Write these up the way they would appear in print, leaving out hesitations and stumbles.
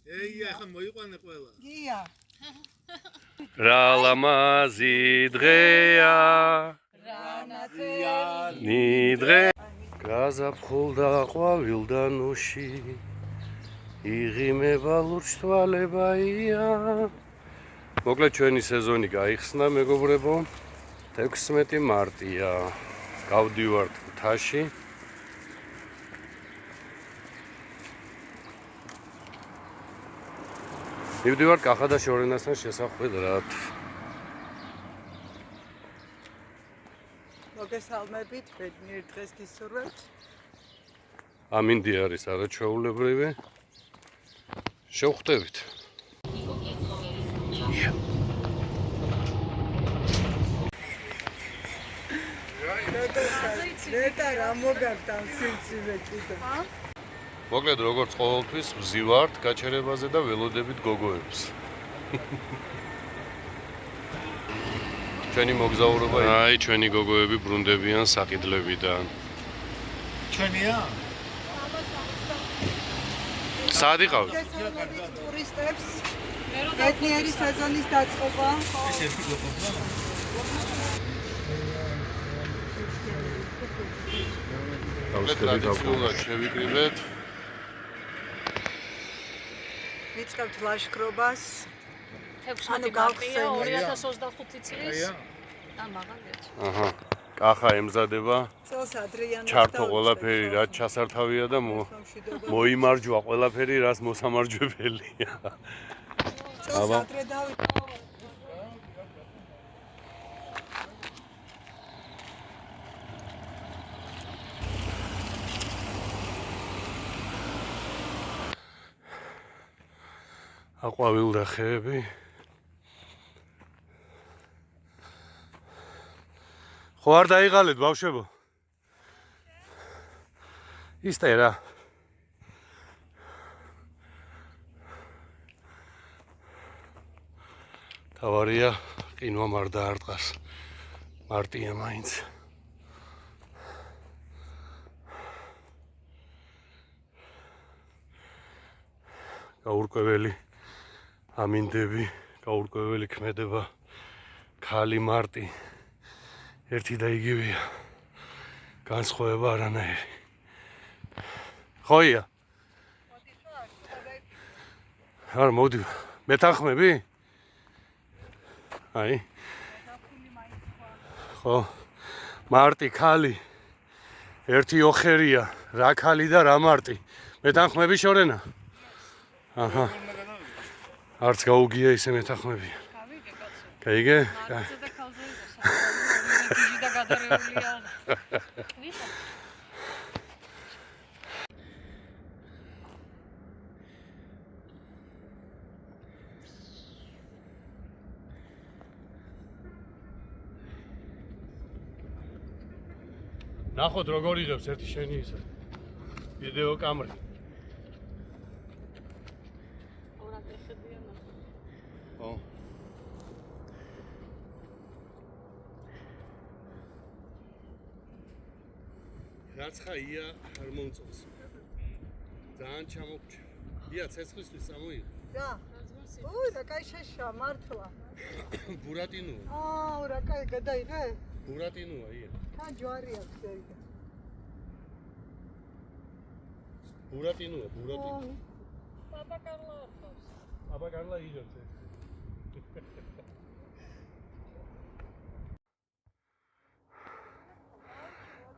ეია, ახლა მოიყვანე ყველა. გია. რა ლამაზი დღეა. რანათია. ნიდღე გაზაფხულდა ყვავილდანუში იღიმება ლურჯთვალებაია. მოკლედ ჩვენი სეზონი გაიხსნა, მეგობრებო. 16 მარტია. გავდივართ მთაში. მივდივართ კახა და შორენასთან შესახვედრად. მოგესალმებით, ბედნიერ დღეს გისურვებთ. ამინდი არის არაჩვეულებრივი. შევხვდებით. ნეტა რა მოგარდა სიმცივე კიდე. მოკლედ როგორც ყოველთვის ვზივართ გაჩერებაზე და ველოდებით გოგოებს. ჩვენი მოგზაურობა აი ჩვენი გოგოები ბრუნდებიან საყიდლებიდან. ჩვენია? სად იყავთ? ტურისტებს ბედნიერი სეზონის დაწყობა. ეს ერთი გოგოა? ტრადიციულად შევიკრიბეთ. ვიწყებთ ლაშქრობას. 16 მარტია 2025 წლის. და მაღალია. აჰა. კახა ემზადება. წელს ადრიანად ჩართო ყველაფერი რაც ჩასართავია და მოიმარჯვა ყველაფერი რაც მოსამარჯვებელია. წელს ადრე დავიწყო. აყვავილდა ხეები. ხო არ დაიღალეთ ბავშვებო? ისტე რა. თავარია ყინვა არ დაარტყას. მარტია მაინც. გაურკვეველი ამინდები, გაურკვეველი ქმედება, ქალი მარტი ერთი და იგივეა. განსხვავება არანაირი. ხოია? არ მოდი. მეთანხმები? აი. ხო. მარტი ქალი. ერთი ოხერია, რა ქალი და რა მარტი. მეთანხმები შორენა? აჰა. არც გაუგია ისე მეთანხმები. გავიგე კაცო. გაიგე? მარტზე და ქალზე გიჟი და გადარეულია. ვიხო. ნახოთ როგორ იღებს ერთი შენი ისა. ვიდეო კამერი. ხო. რაცხაია არ მომწონს. ძალიან ჩამოგჭა. ია ცეცხლისთვის წამოიღე. რა. ой, რა кай შეშა მართლა. ბურატინოა. რა кай გადაიღე? ბურატინოა ია. თან ჯვარი აქვს ეგ. ბურატინოა, ბურატინო. პაპა კარლა ახავს. აბა კარლა იღებს ეს.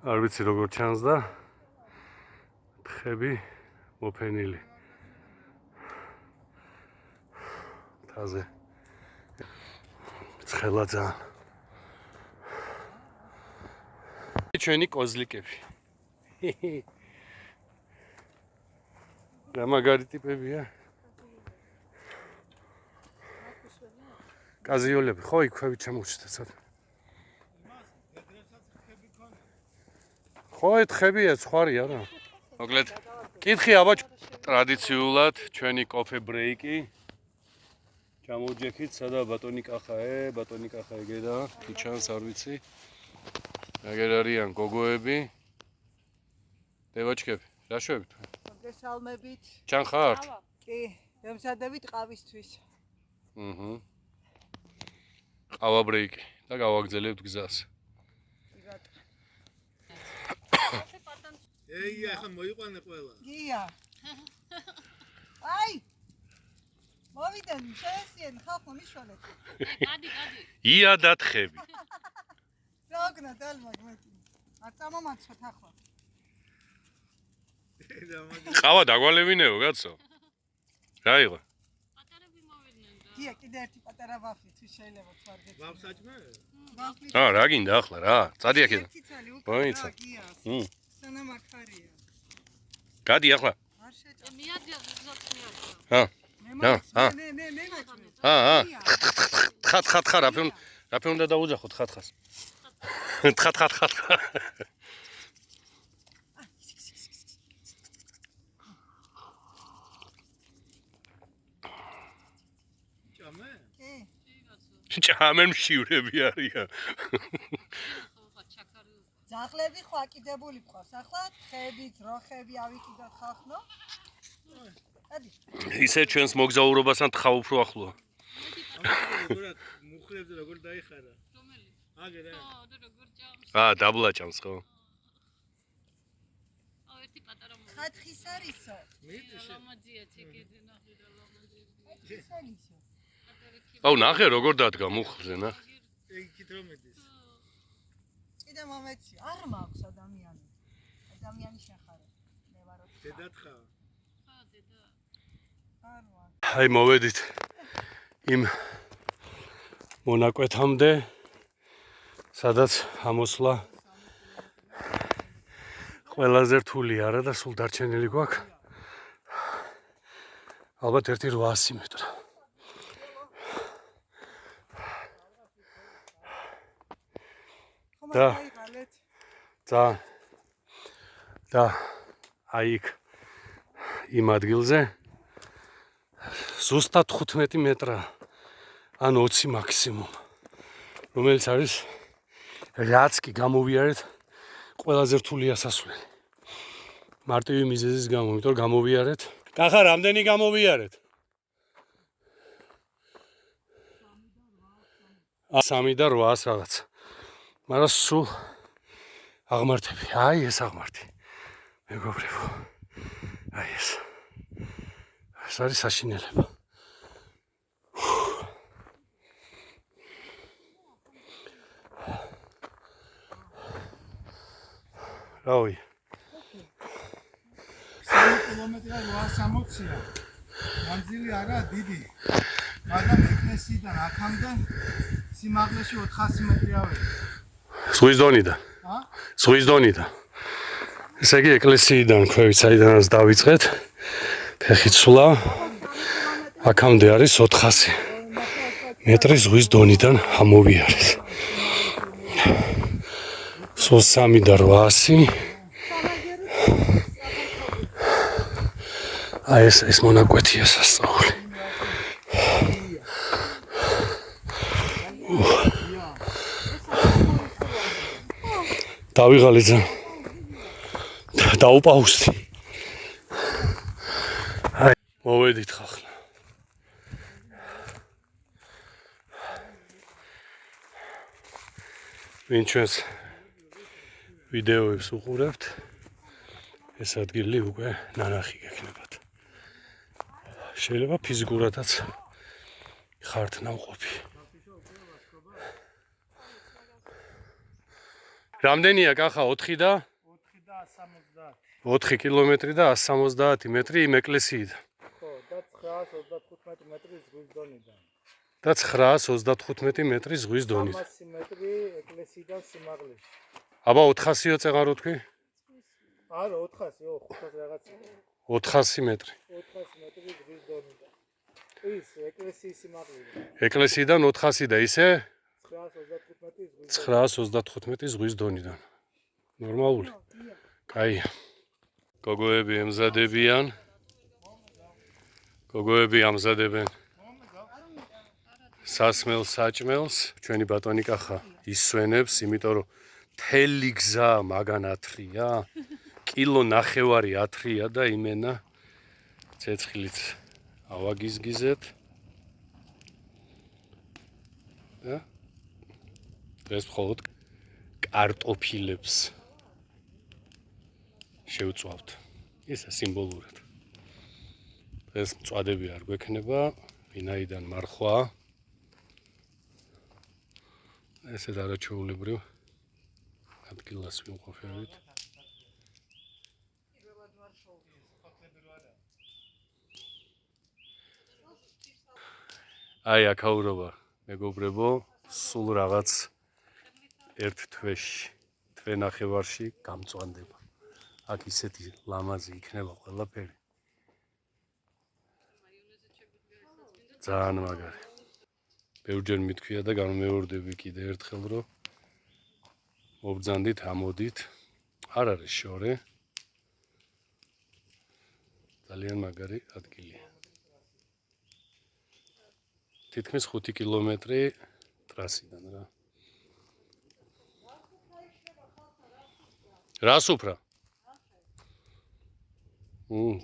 არ ვიცი როგორ ჩანს და თხები მოფენილი. თაზე. ცხელა ძალიან. ჩვენი კოზლიკები. რა მაგარი ტიპებია? კაზიოლები, ხო, იქ ქვევით ჩამოვჩნდა ცოტა. ხო, თხებია, ცხარი არა. მოკლედ, კითხი აბა ტრადიციულად ჩვენი კოფე ბრეიკი. ჩამოვჯექით, სადა ბატონი კახაე, ბატონი კახაე გედა, თუ ჩანს არ ვიცი. აგერ არიან გოგოები. დევაჩკები, რა შვებით? მოგესალმებით. ჩან ხართ? კი, ემზადებით ყავისთვის. აჰა. ყავა ბრეიკი და გავაგზელებთ გზას. ეი, ახლა მოიყვანე ყველა. გია. აი. მოვიდან შეესიენ ხალხო მიშვალეთ. გადი. ია დათხები. ზოგნა დალმაგმეთი. არ წამომაცოთ ახლა. ყავა დაგვალევინეო, კაცო. რა იყო? პატარები მოვიდნენ და გია კიდე ერთი პატარა ვაფლი თუ შეიძლება თვარგეთ. ვაფსაჭმე? ვაფლი. რა გინდა ახლა რა? წადი აქედან. ერთი ცალი უკვე. მოიცა. გია. სანამ აქარია. გადი ახლა. არ შეჭა. მიადია გზაც მიადია. ჰა. მე თხა, რაფერ უნდა დაუძახოთ თხას. თხა. ჭამე? ჭამე მშივრები არიან. ხო, ჩაქარი. ძაღლები ხო აკიდებული ყავს. ახლა ხები, ძროხები ავიკიდოთ ხალხო. ადი. ისე ჩვენს მოგზაურობასთან თხა უფრო ახლოა. როგორ მუხლებზე როგორ დაიხარა? რომელი? აგერე. ხო, და როგორ ჭამს. დაბლა ჭამს ხო? აუ ერთი პატარა მოვა. ხათხის არისო. ლამაძია ცეკეზე ნახე და ლამაძია. ხათხის არისო. აუ ნახე როგორ დადგა მუხლზე ნა. ეგით რომ ედის. კიდე მომეცი. არ მაქვს ადამიანი. ადამიანი შეხარე. მე ვარო. დედათხა. ხო, დედა. არ ვარ. აი მოვედით იმ მონაკვეთამდე სადაც ამოსვლა ყველაზე რთული არა და სულ დარჩენილი გვაქვს ალბათ ერთი 800 მეტრი. და და აი იქ იმ ადგილზე ზუსტად 15 მეტრა ან 20 მაქსიმუმ, რომელიც არის რაც კი გამოვიარეთ ყველაზე რთული ასასვლელი. მარტივი მიზეზის გამო, იმიტომ რომ გამოვიარეთ. კახა რამდენი გამოვიარეთ? 3 და 800 რაღაც. მაგრამ სულ აღმართები. აი ეს აღმართი. მეგობრებო. აი ეს. ეს არის საშინელება. რავი. 3 კილომეტრია 860-ია. მანძილი არა დიდი. მაგრამ ეკლესიიდან აქამდე სიმაღლეში 400 მეტრია ვარ. ზღვის დონიდან. ზღვის დონიდან. ესე იგი ეკლესიიდან ქვევით საიდანაც დავიწყეთ. ფეხით სულა. აქამდე არის 400 მეტრი ზღვის დონიდან ამოვიარეთ. სულ 3 და 800. აი ეს მონაკვეთია სასწაული. დავიღალე ძა. დაუპაუსტი. აი მოვედით ხახლა. ვინ ჩვენს ვიდეოებს უყურებთ, ეს ადგილი უკვე ნანახი გექნებათ. შეიძლება ფიზიკურადაც ხართ ნამყოფი. რამდენია კახა 4 და 4 კილომეტრი და 170 მეტრი იმ ეკლესიიდან. ხო, და 935 მეტრი ზღვის დონიდან. და 935 მეტრი ზღვის დონიდან. 300 მეტრი ეკლესიიდან სიმაღლეში. აბა 400-ო წეღარო თქვი? არა, 400-ო, 500 რაღაცა. 400 მეტრი. 400 მეტრი ზღვის დონიდან. ის ეკლესიის სიმაღლეზე. ეკლესიიდან 400 და ისე 935 ზღვის დონიდან. ნორმალური. კაი. გოგოები ემზადებიან. გოგოები ამზადებენ სასმელს საჭმელს. ჩვენი ბატონი კახა ისვენებს, იმიტომ რომ თელი გზა მაგან ათრია. კილო ნახევარი ათრია და იმენა ცეცხლით ავაგიზგიზეთ და დღეს მხოლოდ კარტოფილებს შევწვავთ. ისა სიმბოლურად. დღეს მწვადები არ გვექნება, ვინაიდან მარხვა. ესეთ არაჩვეულებრივ ადგილას ვიმყოფებით. აი აქაურობა მეგობრებო, სულ რაღაც ერთ თვეში, თვენახევარში გამწვანდება. აქ ისეთი ლამაზი იქნება ყველაფერი. ძალიან მაგარი. ბევრჯერ მithქვია და განმეორდები კიდე ერთხელ, რომ მობრძანდით, ამოდით. არ არის შორე. ძალიან მაგარი ადგილია. თითქმის 5 კილომეტრი ტრასიდან რა. რა სუფრა?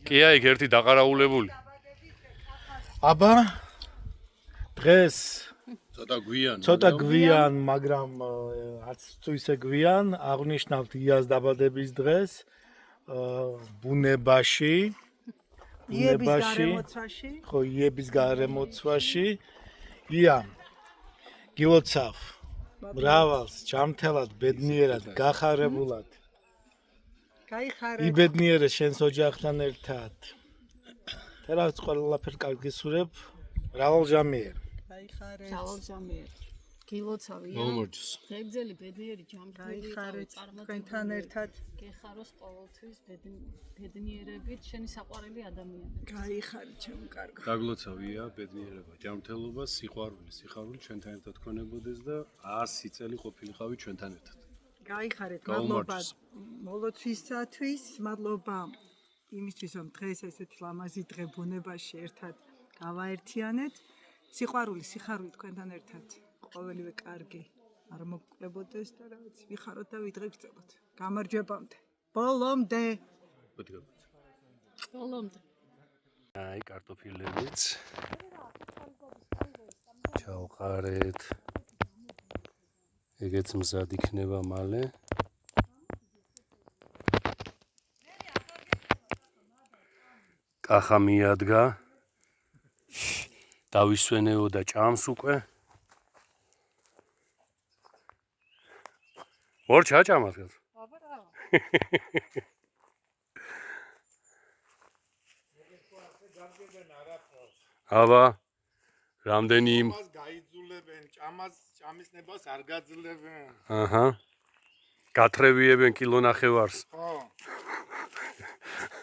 კი აი ერთი დაყარაულებული. აბა დღეს ცოტა გვიან, მაგრამ არც თუ ისე გვიან, აღნიშნავთ იას დაბადების დღეს ბუნებაში. იების გარემოცვაში. ხო, იების გარემოცვაში. ია გილოცავ მრავალს ჯამთელად, ბედნიერად, გახარებულად. გაიხარეთ. იბედნიერე შენს ოჯახთან ერთად. თერავს ყველაფერს კარგ გისურვებ. მრავალჟამიერ. გაიხარეთ. ძალზამიერ. გილოცავია. მომორჩოს. ღეგძელი ბედნიერი ჯამთელი გაიხარეთ. თქვენთან ერთად. გეხაროს ყოველთვის ბედნიერებით შენი საყვარელი ადამიანები. გაიხარეთ ჩემო კარგო. დაგლოცავია ბედნიერება, ჯანმრთელობა, სიხარული ჩვენთან ერთად ქონებოდეს და 100 წელი ყოფილიყავი ჩვენთან ერთად. გაიხარეთ, მადლობა მოლოცვისათვის, მადლობა იმისთვის, რომ დღეს ესეთი ლამაზი დღე ბუნებაში ერთად გავაერთიანეთ. სიყვარული, სიხარული თქვენთან ერთად. ყოველივე კარგი არ მოგკლებოდეს და რაღაც ვიხაროთ და ვიდღეგრძელოთ. გამარჯვებამდე. ბოლომდე. ბოლომდე. აი კარტოფილებიც. ჩავყარეთ. ეგეც მზად იქნება მალე. კახა მიადგა. დავისვენეო და ჭამს უკვე. ორჩა ჭამას გას. აბა რა. აბა რამდენი მას გაიძულებენ, ჭამის ნებას არ გაძლევენ. აჰა. გათრევიებენ კილონახევარს. ხო.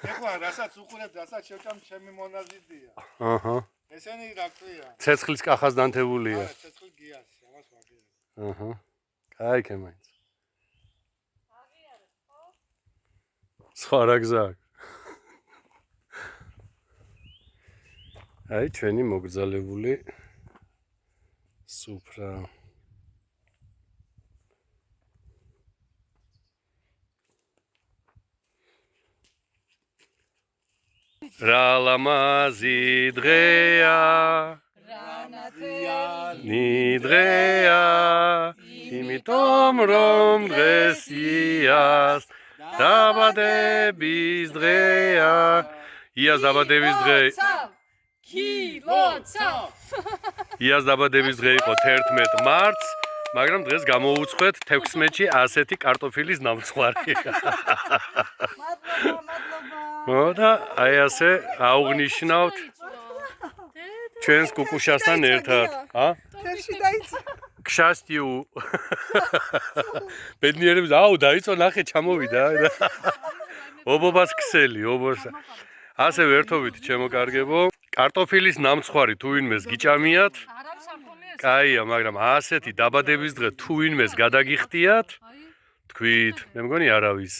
ეხლა რასაც უყურებ, რასაც შევჭამ, ჩემი მონაზიდია. აჰა. ესენი რა ქვია? ცეცხლის კახას დანთებულია. არა, ცეცხლ გიას, ამას ვაგია. აჰა. კაი კემაინც. სხვა რა გზა აქვს? აი ჩვენი მოგრძალებული სუფრა. რა ლამაზი დღეა, ნიდღეა, იმიტომ რომ დღეს იას დაბადების დღეა. იას დაბადების დღე. გილოცავ. იას დაბადების დღე იყო 11 მარტს, მაგრამ დღეს გამოუწყვეთ 16-ში ასეთი კარტოფილის ნამცხვარი. მადლობა. და აი ასე აუღნიშნავთ ჩვენს კუკუშასთან ერთად. თერში დაიწყო. К счастью. ბედნიერებს აუ დაიწყო ნახე ჩამოვიდა. ობობას ქსელი, ობოს. ასე ვერთობით ჩემო კარგებო. კარტოფილის ნამცხვარი თუ ვინმეს გიჭამიათ. არავის არ ქონია ეს. კაია, მაგრამ ასეთი დაბადების დღე თუ ვინმეს გადაგიხდიათ, თქვით, მე მგონი არავის.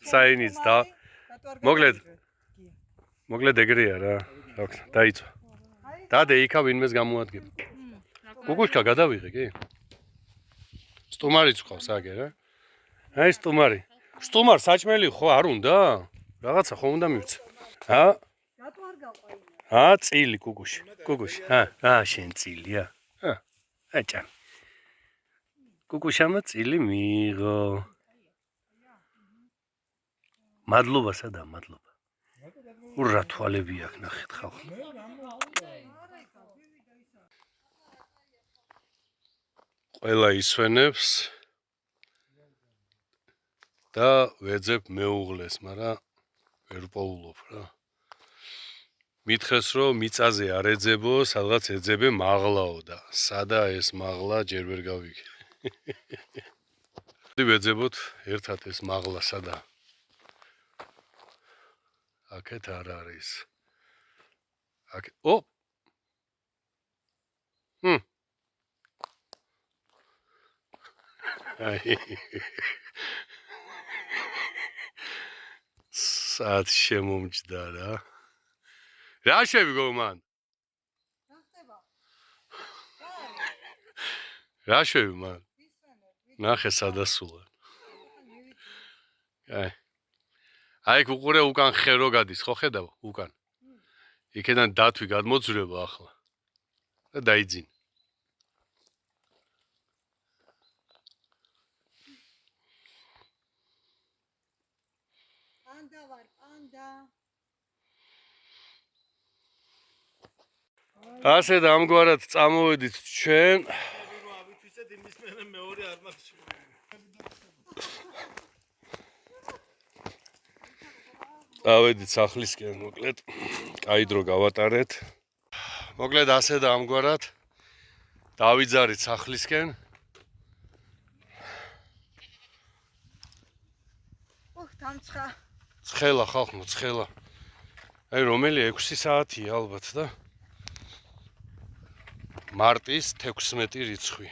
საინიც და მოკლედ ეგრეა რა. დაიწყო. დადე იქა ვინმეს გამოადგება. კუკუშკა გადავიღე კი? სტუმარიც ყავს აგე რა. აი სტუმარი. სტუმარ საჭმელი ხო არ უნდა? რაღაცა ხო უნდა მივცე. ჰა? რატო არ წილი კუკუში. რა შენ წილია? აჭა. კუკუშამა წილი მიიღო. მადლობა სადა, მადლობა. ურა თვალები აქვს ნახეთ ხალხ. ყველა ისვენებს და ვეძებ მეუღლეს, მაგრამ ვერ პოულობ რა. მითხეს რომ მიწაზე არ ეძებო, სადღაც ეძებე მაღლაო და სადა ეს მაღლა ჯერ ვერ გავიგე. ვეძებოთ ერთად ეს მაღლა სადა. აქეთ არ არის. აქ სად შემომჯდა რა. რა შევიგო მან? რა შევი მან? ნახე სადასულა. აი უყურე უკან ხერო გადის, ხო ხედავ უკან. იქიდან დათვი გადმოძვრება ახლა. და დაიძინ. პანდა ვარ, პანდა. ასე და ამგვარად წამოვედით ჩვენ. ავითვისეთ იმის მერე მეორე არ მაქვს. ავედით სახლისკენ მოკლედ. კაი დრო გავატარეთ. მოკლედ ასე და ამგვარად დავიძარით სახლისკენ. დამცხა. ცხელა ხალხო, ცხელა. აი რომელი 6 საათია ალბათ და მარტის 16 რიცხვი.